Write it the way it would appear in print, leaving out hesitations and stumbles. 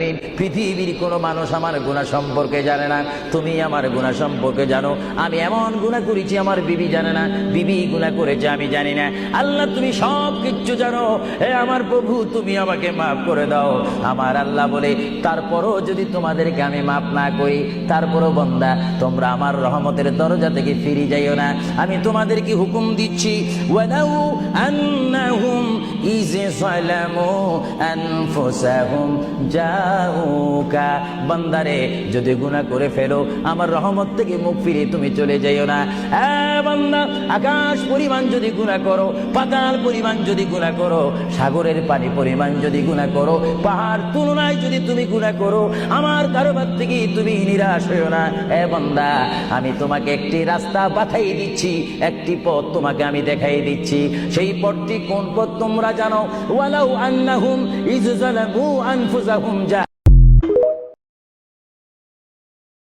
আলামিন, পৃথিবীর কোনো মানুষ আমার গুনাহ সম্পর্কে জানে না, তুমি আমার গুনাহ সম্পর্কে জানো। আমি এমন গুনাহ করেছি আমার বিবি জানে না, বিবি গুনাহ করেছে আমি জানি না। আল্লাহ তুমি সব কিচ্ছু জানো, হে আমার প্রভু তুমি আমাকে মাফ করে দাও। আমার আল্লাহ বলে, তারপরও যদি তোমাদেরকে আমি মাফ না করি, তারপরও বান্দা তোমরা আমার রহমতের দরজা থেকে ফিরে যাইও না। আমি তোমাদেরকে হুকুম দিচ্ছি, ওয়ালাউ আন্নাহুম ইয যালামু আনফুসাহুম জাউকা, বান্দারে যদি গুনাহ করে ফেলো আমার রহমত থেকে মুখ ফিরে তুমি চলে যাইও না। বান্দা, আকাশ পরিমাণ যদি গুনাহ করো, পাতাল পরিমাণ যদি গুনাহ করো, সাগরের পানি পরিমাণ যদি গুনাহ করো, পাহাড় তুলনায় যদি তুমি গুনাহ করো, আমার দরবার থেকে তুমি নিরাশ হইও না। বান্দা, আমি তোমাকে একটি রাস্তা বাতাই দিচ্ছি, একটি পথ তোমাকে আমি দেখাই দিচ্ছি। সেই পথটি কোন পথ তোমরা জানো? ওয়ালাউ আন্নাহুম ইয যালামু আনফুসাহুম